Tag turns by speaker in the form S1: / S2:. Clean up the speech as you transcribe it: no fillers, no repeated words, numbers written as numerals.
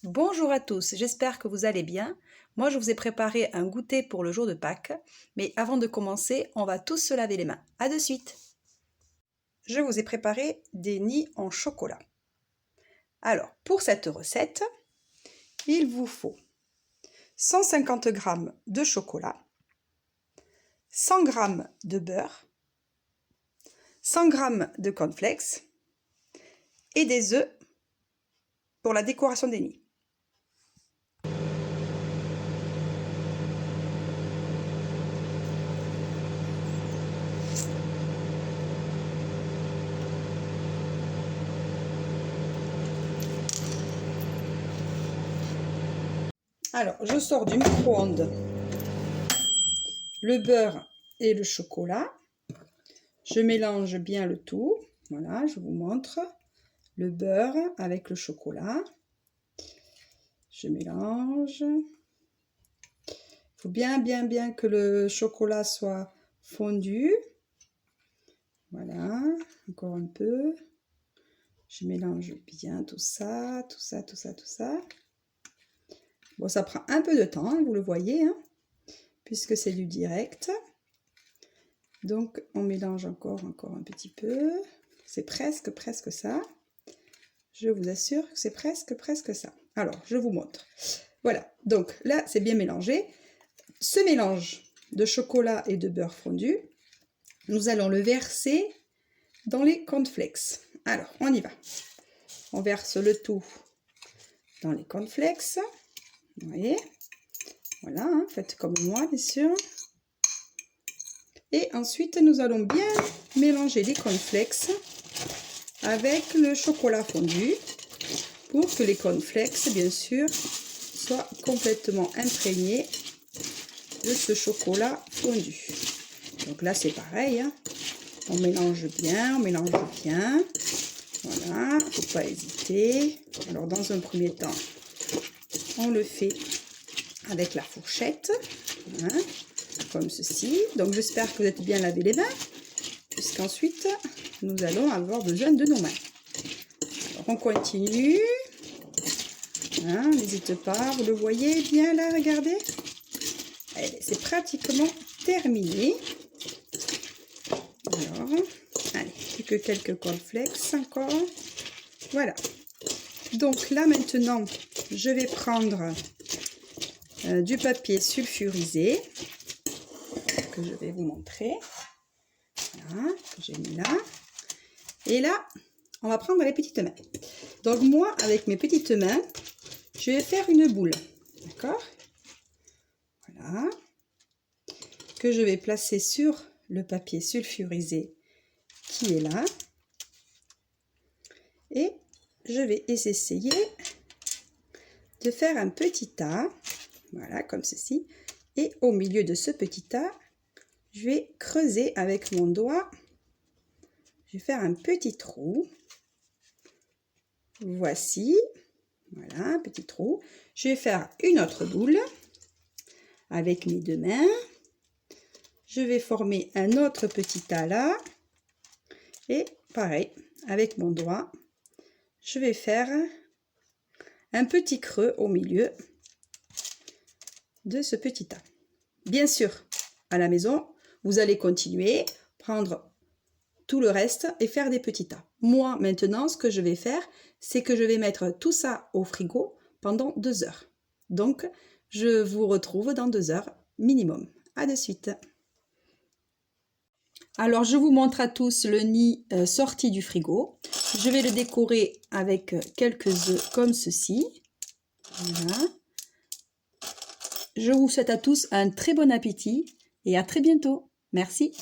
S1: Bonjour à tous, j'espère que vous allez bien. Moi, je vous ai préparé un goûter pour le jour de Pâques. Mais avant de commencer, on va tous se laver les mains. À de suite. Je vous ai préparé des nids en chocolat. Alors, pour cette recette, il vous faut 150 g de chocolat, 100 g de beurre, 100 g de cornflakes et des œufs pour la décoration des nids. Alors, je sors du micro-ondes le beurre et le chocolat. Je mélange bien le tout. Voilà, je vous montre le beurre avec le chocolat. Je mélange. Il faut bien que le chocolat soit fondu. Voilà, encore un peu. Je mélange bien tout ça. Bon, ça prend un peu de temps, hein, vous le voyez, hein, puisque c'est du direct. Donc, on mélange encore un petit peu. C'est presque ça. Je vous assure que c'est presque ça. Alors, je vous montre. Voilà, donc là, c'est bien mélangé. Ce mélange de chocolat et de beurre fondu, nous allons le verser dans les cornflakes. Alors, on y va. On verse le tout dans les cornflakes. Vous voyez, voilà, hein, faites comme moi, bien sûr. Et ensuite, nous allons bien mélanger les cornflakes avec le chocolat fondu pour que les cornflakes, bien sûr, soient complètement imprégnés de ce chocolat fondu. Donc là, c'est pareil, hein. On mélange bien. Voilà, faut pas hésiter. Alors, dans un premier temps, on le fait avec la fourchette, hein, comme ceci. Donc, j'espère que vous êtes bien lavé les mains, puisqu'ensuite, nous allons avoir besoin de nos mains. Alors, on continue. Hein, n'hésitez pas, vous le voyez bien là, regardez. C'est pratiquement terminé. Alors, allez, plus que quelques cornflakes encore. Voilà. Donc là, maintenant, je vais prendre du papier sulfurisé que je vais vous montrer. Voilà, que j'ai mis là. Et là, on va prendre les petites mains. Donc moi, avec mes petites mains, je vais faire une boule. D'accord? Voilà. Que je vais placer sur le papier sulfurisé qui est là. Et je vais essayer de faire un petit tas. Voilà, comme ceci. Et au milieu de ce petit tas, je vais creuser avec mon doigt. Je vais faire un petit trou. Voici. Voilà, un petit trou. Je vais faire une autre boule avec mes deux mains. Je vais former un autre petit tas là. Et pareil, avec mon doigt, je vais faire un petit creux au milieu de ce petit tas. Bien sûr, à la maison, vous allez continuer, prendre tout le reste et faire des petits tas. Moi, maintenant, ce que je vais faire, c'est que je vais mettre tout ça au frigo pendant 2 heures. Donc, je vous retrouve dans 2 heures minimum. À de suite. Alors, je vous montre à tous le nid sorti du frigo. Je vais le décorer avec quelques œufs comme ceci. Voilà. Je vous souhaite à tous un très bon appétit et à très bientôt. Merci.